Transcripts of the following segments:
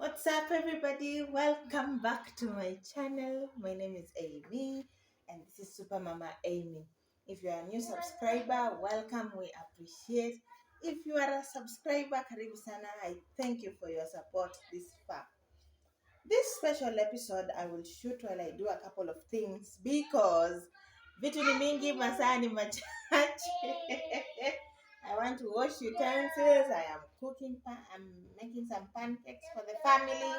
What's up, everybody? Welcome back to my channel. My name is Amy, and this is Super Mama Amy. If you are a new subscriber, welcome. We appreciate. If you are a subscriber, karibu sana. I thank you for your support this far. This special episode, I will shoot while I do a couple of things because vitu ni mingi, masaa ni machache. I want to wash utensils. I am cooking. I'm making some pancakes for the family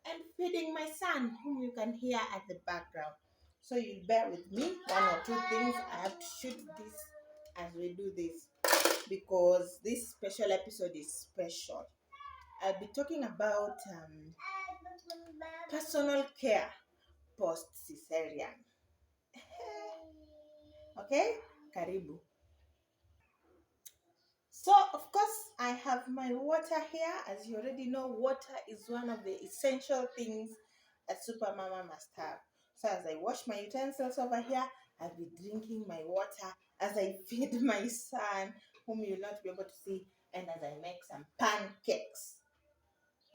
and feeding my son, whom you can hear at the background. So you'll bear with me. One or two things. I have to shoot this as we do this because this special episode is special. I'll be talking about personal care post Cesarian. Okay? Karibu. So, of course, I have my water here. As you already know, water is one of the essential things a super mama must have. So, as I wash my utensils over here, I'll be drinking my water as I feed my son, whom you'll not be able to see, and as I make some pancakes.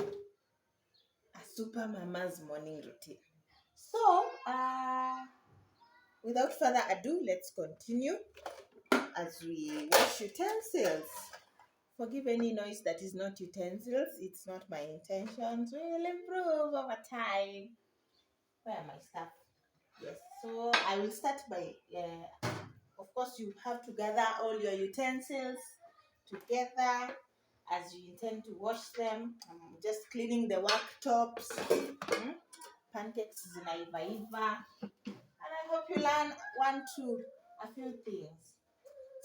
A super mama's morning routine. So, without further ado, let's continue as we wash utensils. Forgive any noise that is not utensils. It's not my intentions. We'll improve over time. Where are my stuff? Yes. So I will start by, of course, you have to gather all your utensils together as you intend to wash them. I'm just cleaning the worktops. Pancakes zinaiva. And I hope you learn a few things.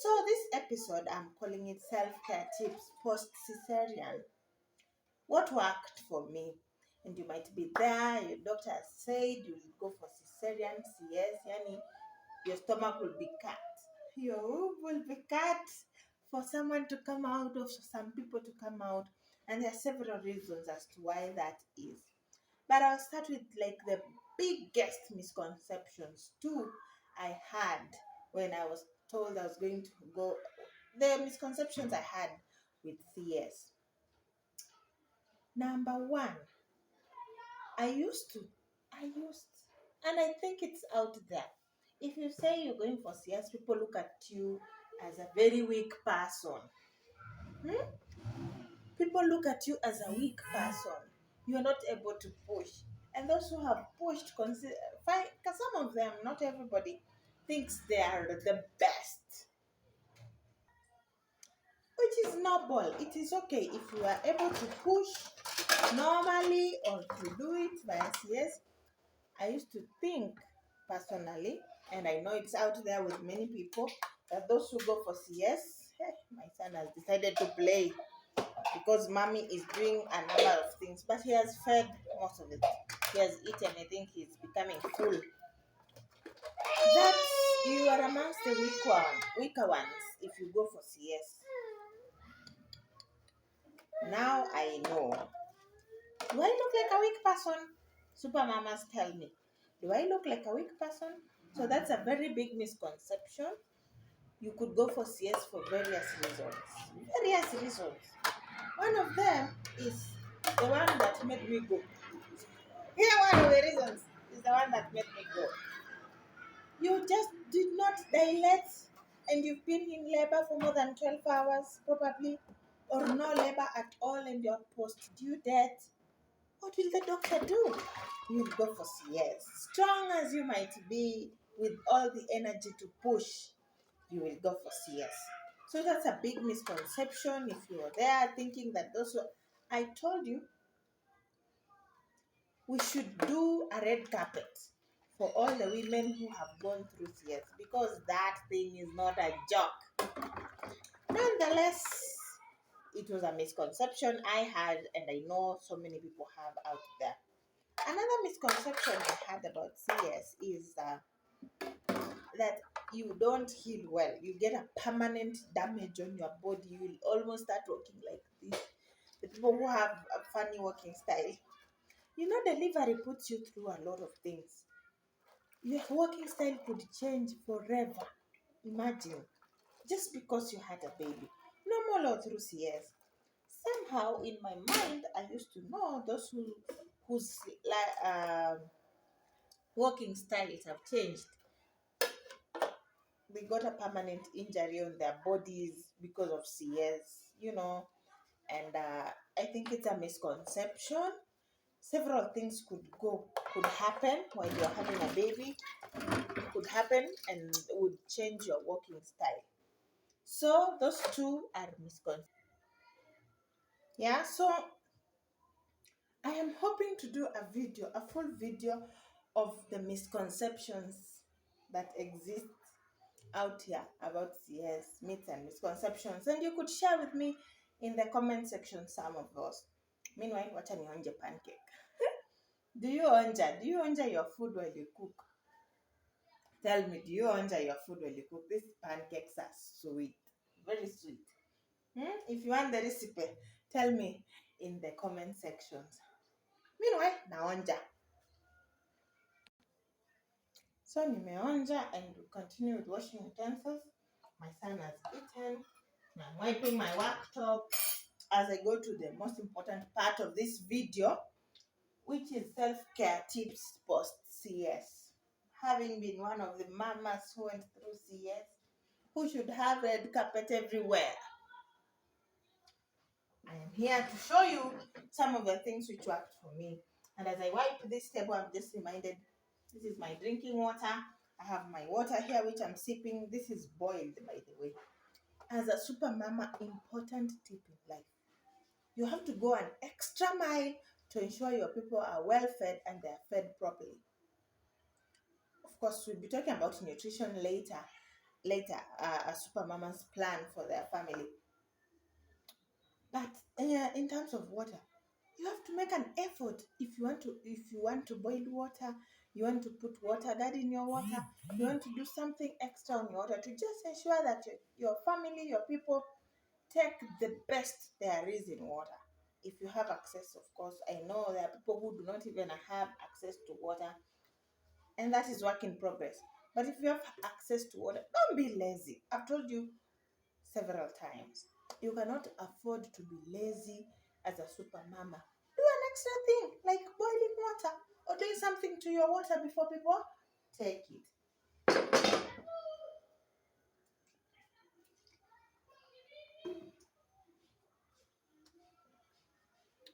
So this episode, I'm calling it Self-Care Tips Post-Cesarean. What worked for me? And you might be there, your doctor has said you will go for Cesarian, CS, yani your stomach will be cut. Your womb will be cut for someone to come out, or some people to come out. And there are several reasons as to why that is. But I'll start with like the biggest misconceptions too I had when I was told I was going to go. The misconceptions I had with CS. Number one, I used, and I think it's out there. If you say you're going for CS, people look at you as a very weak person. People look at you as a weak person. You're not able to push. And those who have pushed, because some of them, not everybody, thinks they are the best, which is noble. It is okay if you are able to push normally or to do it by CS. I used to think personally, and I know it's out there with many people, that those who go for CS, my son has decided to play because mommy is doing a number of things, but he has fed most of it. He has eaten. I think he's becoming full. That you are amongst the weaker ones if you go for CS. Now I know. Do I look like a weak person? Super mamas tell me. Do I look like a weak person? So that's a very big misconception. You could go for CS for various reasons. Various reasons. One of them is the one that made me go. Yeah, one of the reasons is the one that made me go. You just did not dilate and you've been in labor for more than 12 hours, probably, or no labor at all and you're post due date. What will the doctor do? You'll go for CS. Strong as you might be with all the energy to push, you will go for CS. So that's a big misconception if you are there thinking that those who, I told you, we should do a red carpet for all the women who have gone through CS because that thing is not a joke. Nonetheless, it was a misconception I had and I know so many people have out there. Another misconception I had about CS is that you don't heal well. You get a permanent damage on your body. You will almost start walking like this. The people who have a funny walking style. You know, delivery puts you through a lot of things. Your walking style could change forever. Imagine, just because you had a baby. Normal or through CS. somehow in my mind I used to know those whose like walking styles have changed. They got a permanent injury on their bodies because of CS, and I think it's a misconception. Several things could happen while you're having a baby, could happen and would change your walking style. So those two are misconceptions. Yeah, so I am hoping to do a full video of the misconceptions that exist out here about CS, myths and misconceptions. And you could share with me in the comment section some of those. Meanwhile, wacha nionje pancake. Do you onja your food while you cook? Tell me, do you onja your food while you cook? These pancakes are sweet, very sweet. If you want the recipe, tell me in the comment sections. Meanwhile, naonja. So nimeonja and we continue with washing utensils. My son has eaten. I'm wiping my worktop as I go to the most important part of this video, which is self-care tips post-CS. Having been one of the mamas who went through CS, who should have red carpet everywhere, I am here to show you some of the things which worked for me. And as I wipe this table, I'm just reminded this is my drinking water. I have my water here, which I'm sipping. This is boiled, by the way. As a super mama, important tip in life. You have to go an extra mile to ensure your people are well fed and they're fed properly. Of course, we'll be talking about nutrition later. A super mama's plan for their family. But in terms of water, you have to make an effort. If you want to boil water, you want to put water guard in your water, you want to do something extra on your water to just ensure that your family, your people take the best there is in water. If you have access, of course. I know there are people who do not even have access to water, and that is work in progress. But if you have access to water, don't be lazy. I've told you several times. You cannot afford to be lazy as a super mama. Do an extra thing like boiling water or doing something to your water before people take it.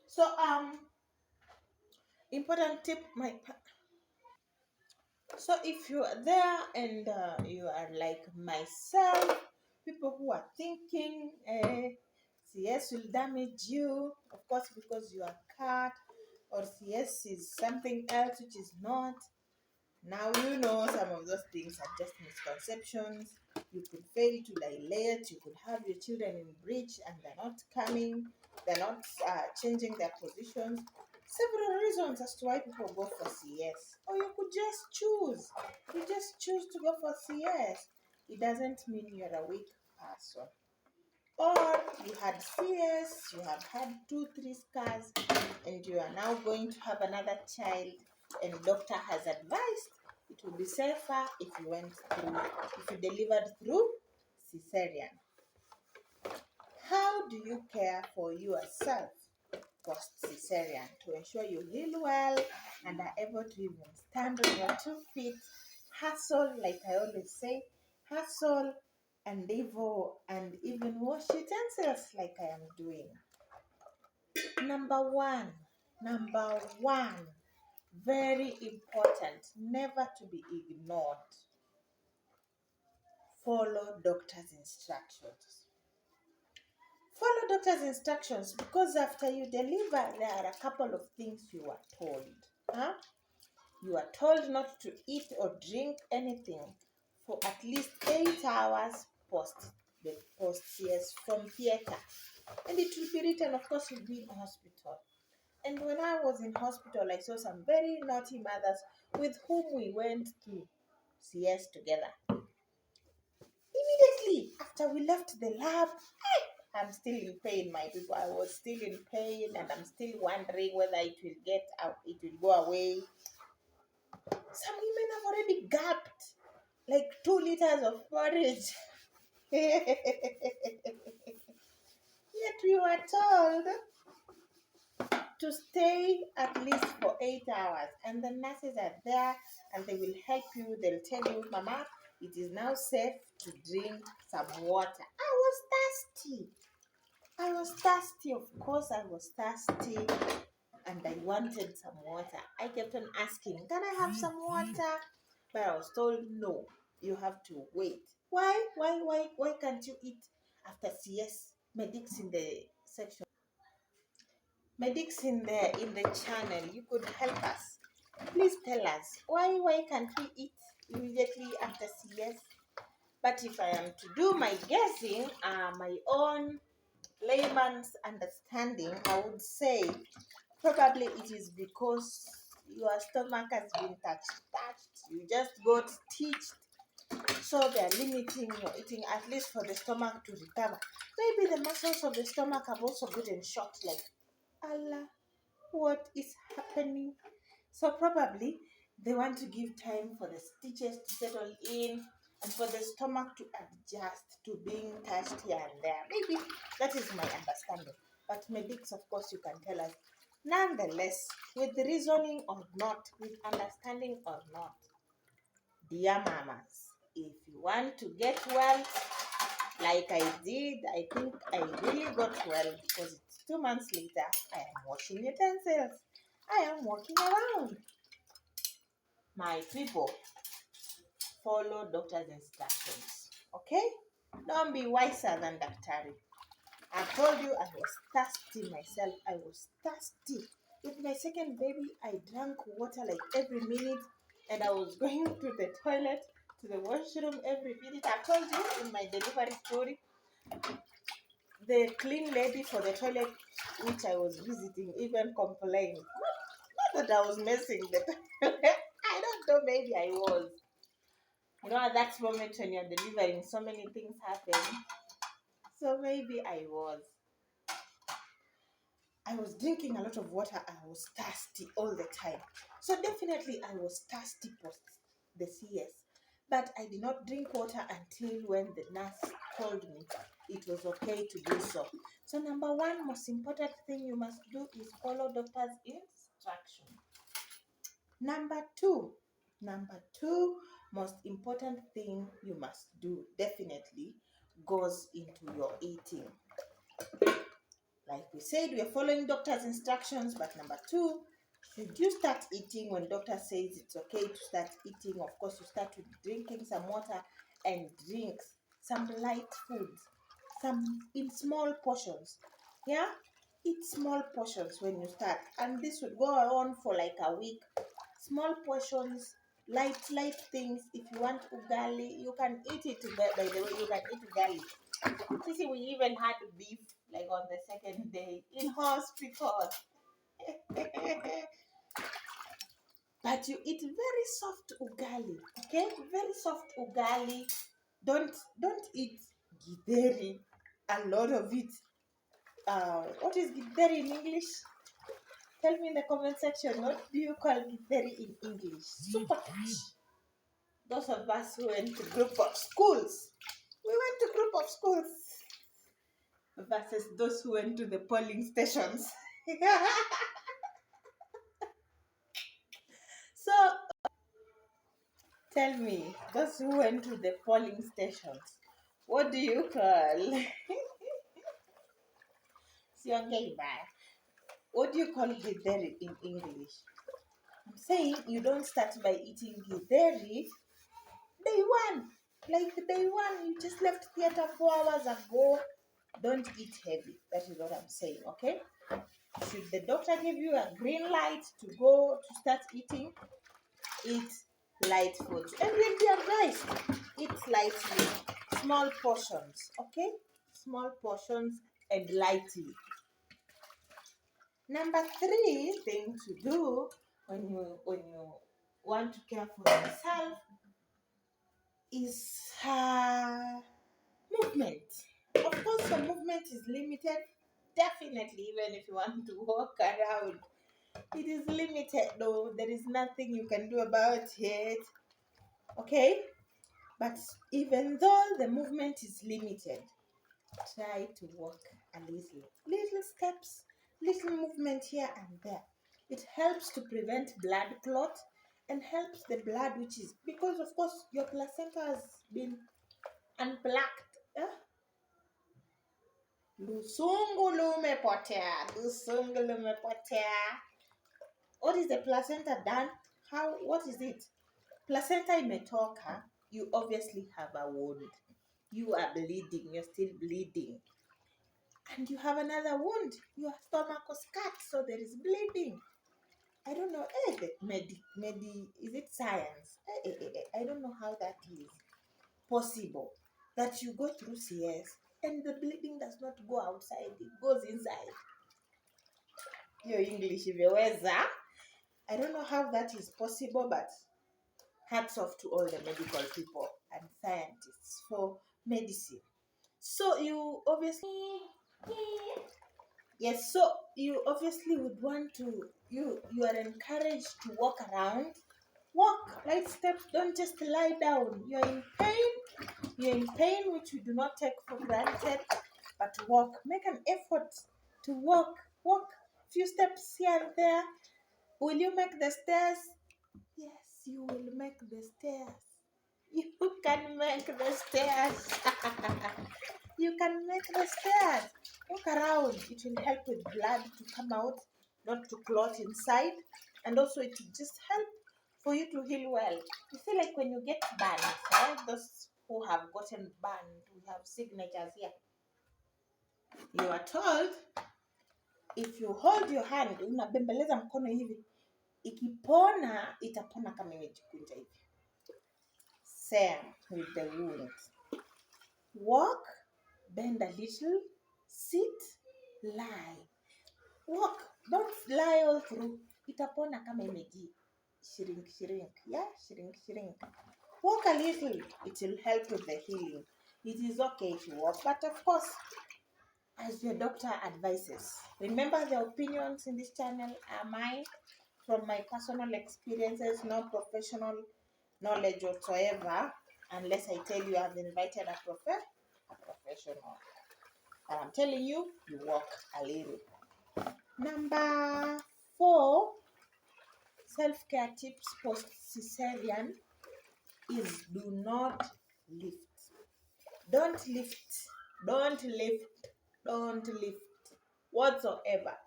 So important tip so if you are there and you are like myself, people who are thinking CS will damage you, of course, because you are cut, or CS is something else which is not. Now you know some of those things are just misconceptions. You could fail to dilate, you could have your children in breech and they're not coming, they're not changing their positions. Several reasons as to why people go for CS. Or you could just choose. You just choose to go for CS. It doesn't mean you're a weak person. Or you had CS, you have had 2, 3 scars, and you are now going to have another child, and doctor has advised it will be safer if you delivered through Cesarian. How do you care for yourself post Cesarian to ensure you heal well and are able to even stand on your 2 feet? Hustle, like I always say, hustle and even wash utensils like I am doing. Number one, very important, never to be ignored. Follow doctor's instructions. Follow doctor's instructions because after you deliver, there are a couple of things you are told. You are told not to eat or drink anything for at least 8 hours post from theater. And it will be written, of course, you'll be in hospital. And when I was in hospital, I saw some very naughty mothers with whom we went to CS together. Immediately after we left the lab, I'm still in pain, my people. I was still in pain and I'm still wondering whether it will get out, it will go away. Some women have already gulped like 2 liters of porridge. Yeah, Yet we were told to stay at least for 8 hours, and the nurses are there and they will help you. They'll tell you, Mama, it is now safe to drink some water. I was thirsty, of course, I was thirsty, and I wanted some water. I kept on asking, can I have some water? But I was told, no, you have to wait. Why can't you eat after CS? Medics in the section, medics in the channel, you could help us. Please tell us why can't we eat immediately after CS? But if I am to do my guessing, my own layman's understanding, I would say probably it is because your stomach has been touched. You just got stitched, so they are limiting your eating at least for the stomach to recover. Maybe the muscles of the stomach have also gotten shocked, like, Allah, what is happening? So probably they want to give time for the stitches to settle in and for the stomach to adjust to being touched here and there. Maybe that is my understanding. But medics, of course, you can tell us. Nonetheless, with reasoning or not, with understanding or not, dear mamas, if you want to get well, like I did, I think I really got well because it's 2 months later. I am washing utensils. I am walking around. My people, follow doctor's instructions. Okay? Don't be wiser than Daktari. I told you I was thirsty myself. I was thirsty. With my second baby, I drank water like every minute, and I was going to the toilet, to the washroom every minute. I told you in my delivery story, the clean lady for the toilet which I was visiting even complained. Not that I was messing the toilet. I don't know, maybe I was. You know, at that moment when you're delivering, so many things happen. So maybe I was drinking a lot of water. I was thirsty all the time. So definitely I was thirsty post the CS. But I did not drink water until when the nurse told me it was okay to do so. So number one most important thing you must do is follow doctor's instruction. Number two most important thing you must do definitely goes into your eating. Like we said, we are following doctor's instructions, but number two, should you start eating when doctor says it's okay to start eating? Of course, you start with drinking some water and drinks, some light foods, some in small portions. Yeah, eat small portions when you start, and this would go on for like a week. Small portions, light things. If you want ugali, you can eat it. By the way, you can eat ugali. See, we even had beef like on the second day in hospital. But you eat very soft ugali, okay? Very soft ugali. Don't eat githeri. A lot of it. What is githeri in English? Tell me in the comment section. What do you call githeri in English? Super catch. Those of us who went to group of schools. We went to group of schools versus those who went to the polling stations. So tell me, those who went to the polling stations, what do you call? What do you call githeri in English? I'm saying you don't start by eating githeri day one. Like day one, you just left theater 4 hours ago. Don't eat heavy. That is what I'm saying, okay? Should the doctor give you a green light to go to start eating, eat light foods. And you'll be advised, eat lightly, small portions, okay? Small portions and lightly. Number three thing to do when you want to care for yourself is movement. Of course, the movement is limited. Definitely, even if you want to walk around, it is limited though. There is nothing you can do about it. Okay? But even though the movement is limited, try to walk a little steps, little movement here and there. It helps to prevent blood clot and helps the blood, which is because of course your placenta has been unplugged. Lusungu lumepotea, lusungu lumepotea. What is the placenta done? What is it? Placenta imetoka, you obviously have a wound. You are bleeding, you're still bleeding. And you have another wound. Your stomach was cut, so there is bleeding. I don't know. Is it science? I don't know how that is possible. That you go through CS and the bleeding does not go outside, it goes inside. Your English, imeweza. I don't know how that is possible, but hats off to all the medical people and scientists for medicine. So you obviously would want to, you are encouraged to walk around. Walk, light steps, don't just lie down. You're in pain, which we do not take for granted, but walk. Make an effort to walk few steps here and there. Will you make the stairs? Yes, you will make the stairs. You can make the stairs. You can make the stairs. Walk around. It will help with blood to come out, not to clot inside. And also it will just help for you to heal well. You feel like when you get burned, those who have gotten burned, we have signatures here. You are told, if you hold your hand, unabembeleza mkono hivi, ikipona, itapona kama imejikunja hivi. Same with the wound. Walk, bend a little, sit, lie. Walk, don't lie all through. Itapona kama imeji shrink. Yeah, shrink. Walk a little, it will help with the healing. It is okay to walk, but of course, as your doctor advises. Remember, the opinions in this channel are mine from my personal experiences, no professional knowledge whatsoever, unless I tell you I've invited a professional. And I'm telling you, you walk a little. Number 4, self-care tips post Cesarian is do not lift. Don't lift whatsoever.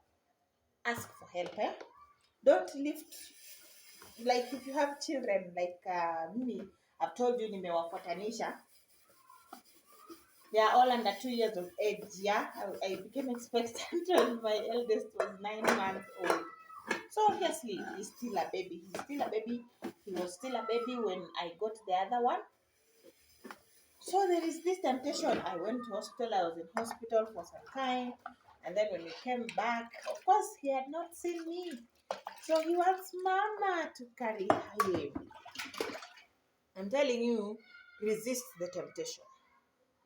Ask for help. Don't lift. Like if you have children, like me, I've told you nimewafuatanisha. They are all under 2 years of age. Yeah, I became expectant when my eldest was 9 months old. So obviously he's still a baby. He was still a baby when I got the other one. So there is this temptation. I went to hospital. I was in hospital for some time. And then when we came back, of course, he had not seen me. So he wants mama to carry him. I'm telling you, resist the temptation.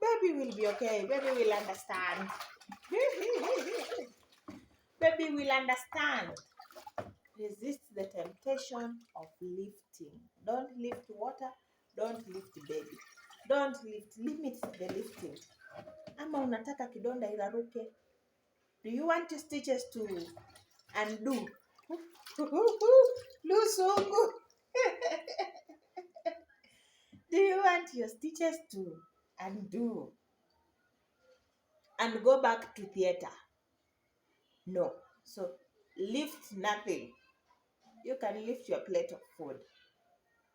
Baby will be okay. Baby will understand. Baby will understand. Resist the temptation of lifting. Don't lift water. Don't lift baby. Don't lift. Limit the lifting. Ama unataka kidonda iraruke. Do you want your stitches to undo? Lusungu. Do you want your stitches to undo and go back to theater? No. So lift nothing. You can lift your plate of food.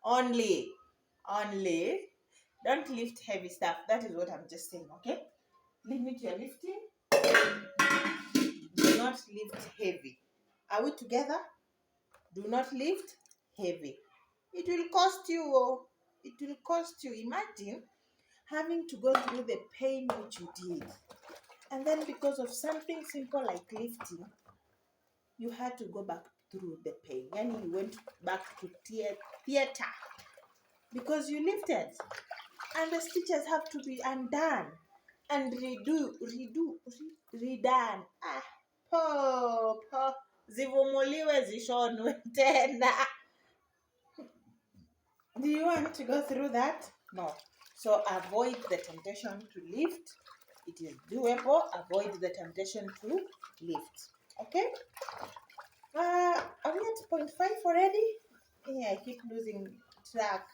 Only. Don't lift heavy stuff. That is what I'm just saying, okay? Limit your lifting. Do not lift heavy. Are we together? Do not lift heavy. It will cost you. Imagine having to go through the pain which you did. And then because of something simple like lifting, you had to go back through the pain. And you went back to theater because you lifted. And the stitches have to be undone and redone. Po. Zivumuliwe zishonwe tena. Do you want to go through that? No. So avoid the temptation to lift. It is doable. Avoid the temptation to lift. Okay? Are we at point 5 already? Yeah, I keep losing track.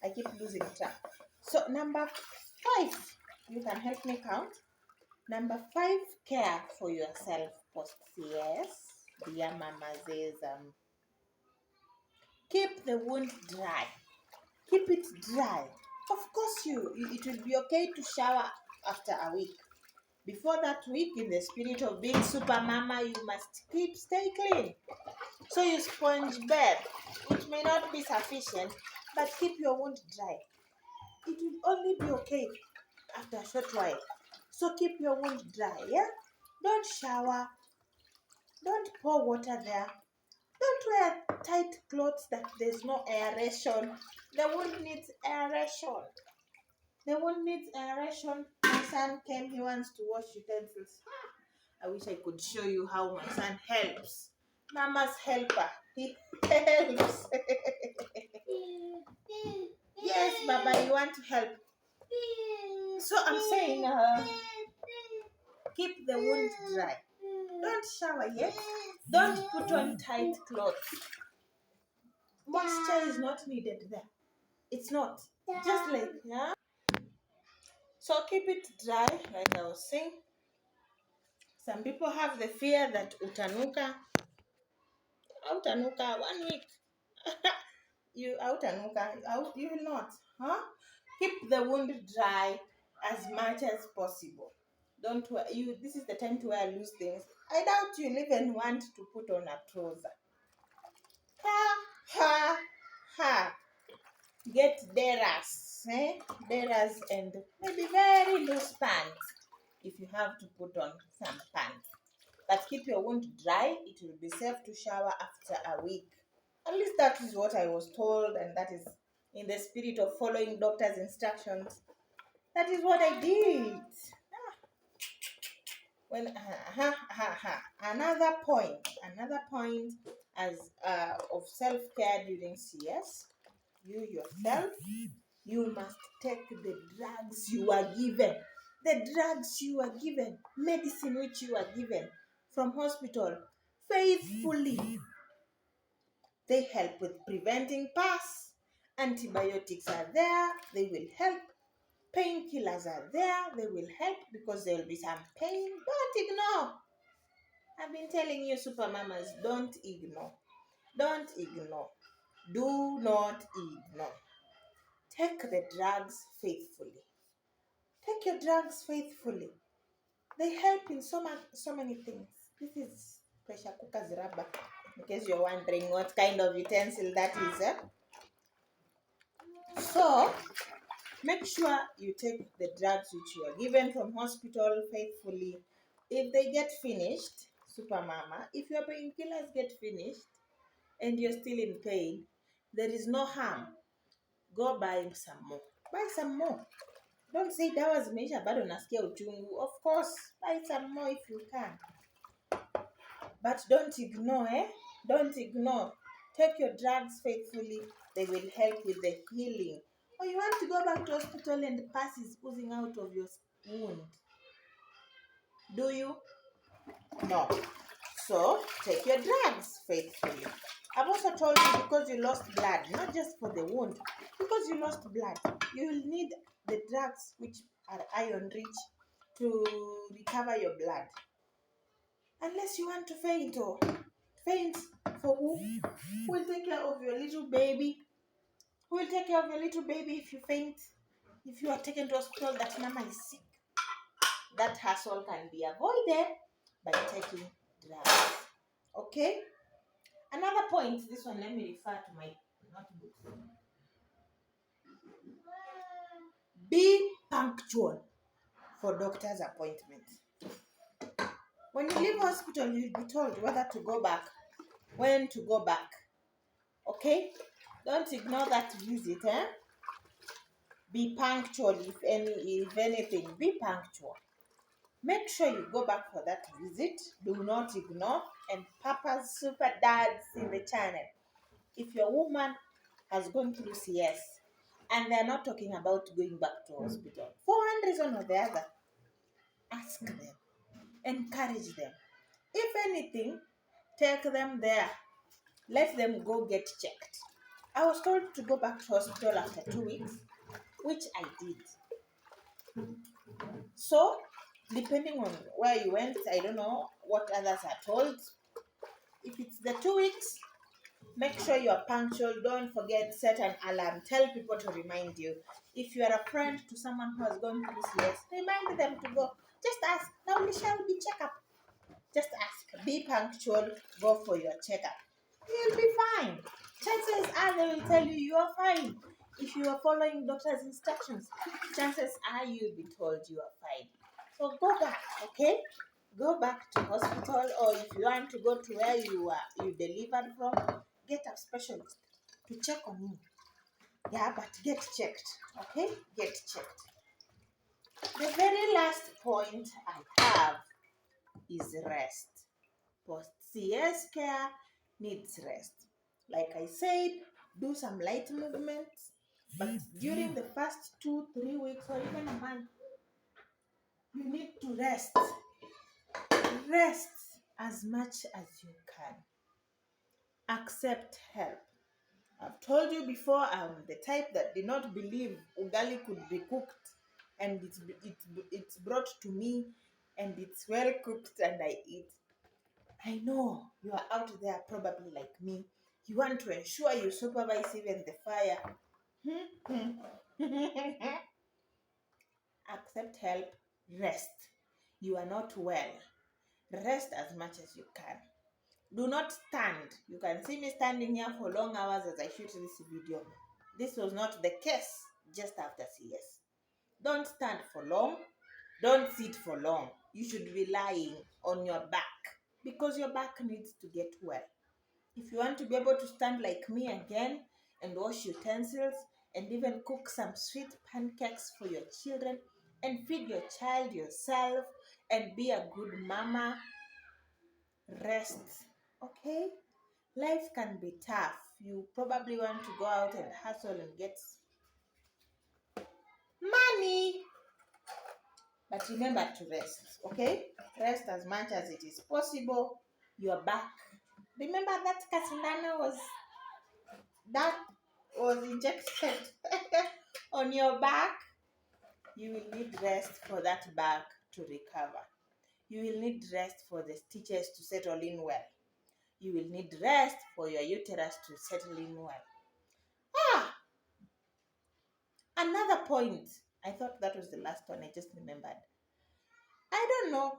I keep losing track. So number 5, you can help me count. Number 5, care for yourself post CS. Dear Mama says, keep the wound dry. Keep it dry. Of course, it will be okay to shower after a week. Before that week, in the spirit of being super mama, you must stay clean. So you sponge bath. It may not be sufficient, but keep your wound dry. It will only be okay after a short while. So keep your wound dry, yeah? Don't shower. Don't pour water there. Don't wear tight clothes that there's no aeration. The wound needs aeration. The wound needs aeration. My son came, he wants to wash utensils. I wish I could show you how my son helps. Mama's helper. He helps. Yes, Baba, you want to help. So I'm saying, keep the wound dry. Don't shower yet. Don't put on tight clothes. Moisture is not needed there. It's not. Just like, yeah. So keep it dry, like I was saying. Some people have the fear that utanuka 1 week. You will not, huh? Keep the wound dry as much as possible. Don't wear you. This is the time to wear loose things. I doubt you'll even want to put on a trouser. Ha. Get deras, deras, and maybe very loose pants if you have to put on some pants. But keep your wound dry. It will be safe to shower after a week. At least that is what I was told, and that is in the spirit of following doctor's instructions. That is what I did. Well, another point as of self-care during CS. You yourself, you must take the drugs you are given. The drugs you are given, medicine which you are given from hospital, faithfully. They help with preventing PAS. Antibiotics are there, they will help. Painkillers are there, they will help because there will be some pain. Don't ignore. I've been telling you, super mamas, don't ignore. Don't ignore. Do not ignore. Take the drugs faithfully. Take your drugs faithfully. They help in so many things. This is pressure cooker's rubber. In case you're wondering what kind of utensil that is. So, make sure you take the drugs which you are given from hospital faithfully. If they get finished, super mama, if your painkillers get finished and you're still in pain, there is no harm. Go buy some more. Buy some more. Don't say dawa zimeisha bado nasikia uchungu. Of course, buy some more if you can. But don't ignore, Don't ignore. Take your drugs faithfully. They will help with the healing. Or you want to go back to hospital and the pus is oozing out of your wound. Do you? No. So, take your drugs faithfully. I've also told you because you lost blood, not just for the wound, because you lost blood, you will need the drugs which are iron rich to recover your blood. Unless you want to faint or faint for who? Who will take care of your little baby? Who will take care of your little baby if you faint? If you are taken to hospital that mama is sick? That hassle can be avoided by taking drugs. Okay? Another point, this one, let me refer to my notebook. Be punctual for doctor's appointment. When you leave hospital, you'll be told whether to go back, when to go back. Okay? Don't ignore that visit, Be punctual if anything. Be punctual. Make sure you go back for that visit. Do not ignore. And papas, super dads in the channel, if your woman has gone through CS and they're not talking about going back to hospital for one reason or the other, Ask them, encourage them. If anything, take them there. Let them go get checked. I was told to go back to hospital after 2 weeks, which I did. So, depending on where you went, I don't know what others are told. If it's the 2 weeks, make sure you are punctual. Don't forget, set an alarm. Tell people to remind you. If you are a friend to someone who has gone through CS, remind them to go. Just ask, now shall we check up? Just ask. Be punctual. Go for your checkup. You'll be fine. Chances are they will tell you you are fine. If you are following doctor's instructions, chances are you'll be told you are fine. So go back, okay? Go back to hospital, or if you want to go to where you delivered from, get a specialist to check on you. Yeah, but get checked, okay? Get checked. The very last point I have is rest. Post CS care needs rest. Like I said, do some light movements, but during the first 2-3 weeks or even a month, you need to rest. Rest as much as you can. Accept help. I've told you before, I'm the type that did not believe ugali could be cooked, and it's brought to me, and it's well cooked, and I eat. I know you are out there probably like me. You want to ensure you supervise even the fire. Accept help, rest. You are not well. Rest as much as you can. Do not stand. You can see me standing here for long hours as I shoot this video. This was not the case just after CS. Don't stand for long. Don't sit for long. You should be lying on your back because your back needs to get well. If you want to be able to stand like me again and wash utensils and even cook some sweet pancakes for your children and feed your child yourself and be a good mama, rest, okay? Life can be tough. You probably want to go out and hustle and get money. But remember to rest, okay? Rest as much as it is possible. Your back. Remember that kasindano was injected on your back? You will need rest for that back to recover. You will need rest for the stitches to settle in well. You will need rest for your uterus to settle in well. Another point. I thought that was the last one. I just remembered. I don't know.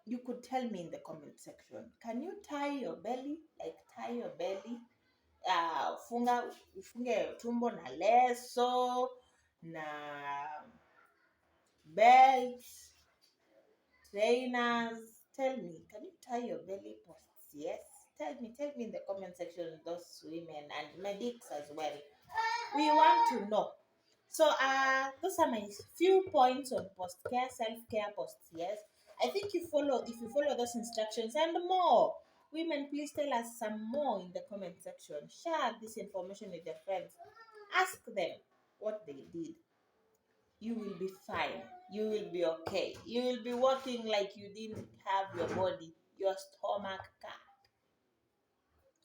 You could tell me in the comment section. Can you tie your belly? Like tie your belly? Ufunge tumbo na leso, na belt, trainers. Tell me, can you tie your belly posts? Yes. Tell me in the comment section, those women and medics as well. We want to know. So those are my few points on post-care, self-care, post-CS. I think if you follow those instructions and more, women, please tell us some more in the comment section. Share this information with your friends. Ask them what they did. You will be fine. You will be okay. You will be walking like you didn't have your body, your stomach cut.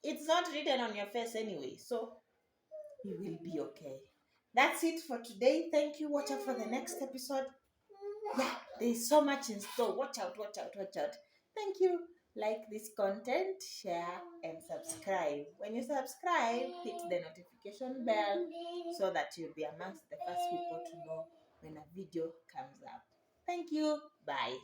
It's not written on your face anyway, so you will be okay. That's it for today. Thank you. Watch out for the next episode. Yeah, there's so much in store. Watch out. Thank you. Like this content, share, and subscribe. When you subscribe, hit the notification bell so that you'll be amongst the first people to know when a video comes up. Thank you. Bye.